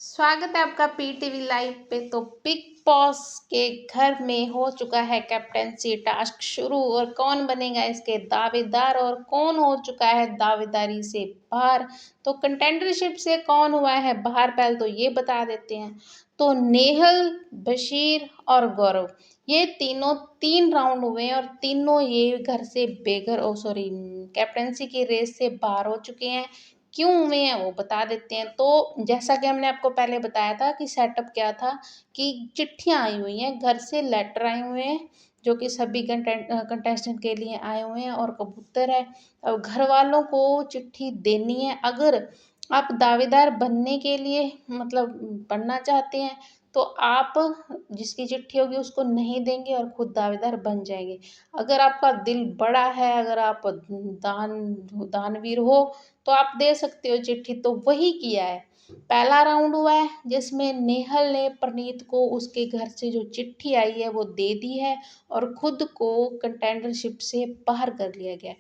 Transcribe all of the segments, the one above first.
स्वागत है आपका पीटीवी लाइव पे। तो बिग बॉस के घर में हो चुका है कैप्टेंसी टास्क शुरू और कौन बनेगा इसके दावेदार और कौन हो चुका है दावेदारी से बाहर। तो कंटेंडरशिप से कौन हुआ है बाहर, पहले तो ये बता देते हैं। तो नेहल, बशीर और गौरव, ये तीनों 3 राउंड हुए हैं और तीनों ये घर से बेघर कैप्टेंसी की रेस से बाहर हो चुके हैं। क्यों हुए हैं वो बता देते हैं। तो जैसा कि हमने आपको पहले बताया था कि सेटअप क्या था, कि चिट्ठियां आई हुई हैं घर से, लेटर आए हुए हैं जो कि सभी कंटेस्टेंट के लिए आए हुए हैं और कबूतर है। अब घर वालों को चिट्ठी देनी है। अगर आप दावेदार बनने के लिए बनना चाहते हैं तो आप जिसकी चिट्ठी होगी उसको नहीं देंगे और खुद दावेदार बन जाएंगे। अगर आपका दिल बड़ा है, अगर आप दानवीर हो तो आप दे सकते हो चिट्ठी। तो वही किया है। पहला राउंड हुआ है जिसमें नेहल ने प्रनीत को उसके घर से जो चिट्ठी आई है वो दे दी है और खुद को कंटेंडरशिप से बाहर कर लिया गया।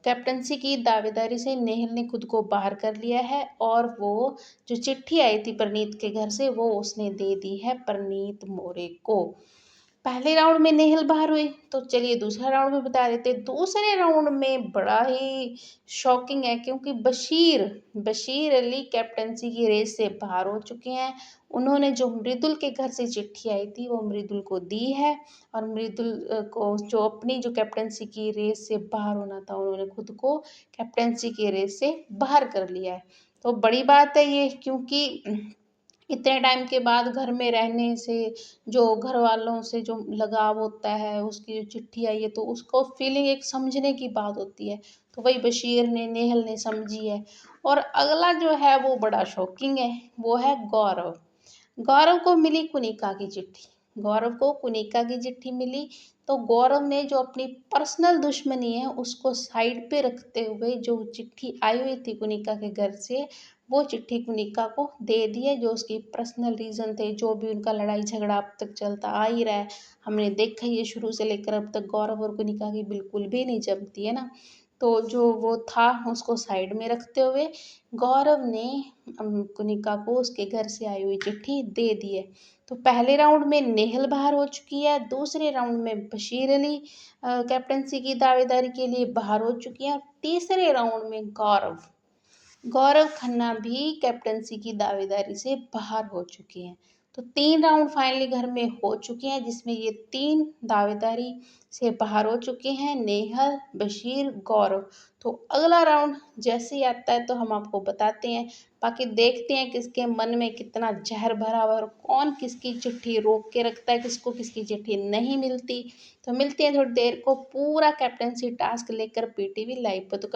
कैप्टनसी की दावेदारी से नेहल ने खुद को बाहर कर लिया है और वो जो चिट्ठी आई थी प्रनीत के घर से वो उसने दे दी है प्रनीत मोरे को। पहले राउंड में नेहल बाहर हुई। तो चलिए दूसरा राउंड में बता देते। दूसरे राउंड में बड़ा ही शॉकिंग है क्योंकि बशीर बशीर अली कैप्टनसी की रेस से बाहर हो चुके हैं। उन्होंने जो मृदुल के घर से चिट्ठी आई थी वो मृदुल को दी है और मृदुल को जो अपनी जो कैप्टनसी की रेस से बाहर होना था उन्होंने खुद को कैप्टनसी की रेस से बाहर कर लिया है। तो बड़ी बात है ये, क्योंकि इतने टाइम के बाद घर में रहने से जो घर वालों से जो लगाव होता है, उसकी जो चिट्ठी आई है तो उसको फीलिंग एक समझने की बात होती है। तो वही बशीर ने, नेहल ने समझी है। और अगला जो है वो बड़ा शॉकिंग है, वो है गौरव। गौरव को मिली कुनिका की चिट्ठी। गौरव को कुनिका की चिट्ठी मिली। तो गौरव ने जो अपनी पर्सनल दुश्मनी है उसको साइड पे रखते हुए जो चिट्ठी आई हुई थी कुनिका के घर से, वो चिट्ठी कुनिका को दे दी है। जो उसकी पर्सनल रीज़न थे, जो भी उनका लड़ाई झगड़ा अब तक चलता आ ही रहा है, हमने देखा ही है शुरू से लेकर अब तक गौरव और कुनिका की बिल्कुल भी नहीं जमती है ना। तो जो वो था उसको साइड में रखते हुए गौरव ने कुनिका को उसके घर से आई हुई चिट्ठी दे दी है। तो पहले राउंड में नेहल बाहर हो चुकी है। दूसरे राउंड में बशीर अली कैप्टनसी की दावेदारी के लिए बाहर हो चुकी है। तीसरे राउंड में गौरव गौरव खन्ना भी कैप्टनसी की दावेदारी से बाहर हो चुके हैं। तो 3 राउंड फाइनली घर में हो चुके हैं जिसमें ये 3 दावेदारी से बाहर हो चुके हैं, नेहल, बशीर, गौरव। तो अगला राउंड जैसे ही आता है तो हम आपको बताते हैं। बाकी देखते हैं किसके मन में कितना जहर भरा हुआ है और कौन किसकी चिट्ठी रोक के रखता है, किसको किसकी चिट्ठी नहीं मिलती। तो मिलते हैं थोड़ी देर को पूरा कैप्टनसी टास्क लेकर पीटीवी लाइव पर। तो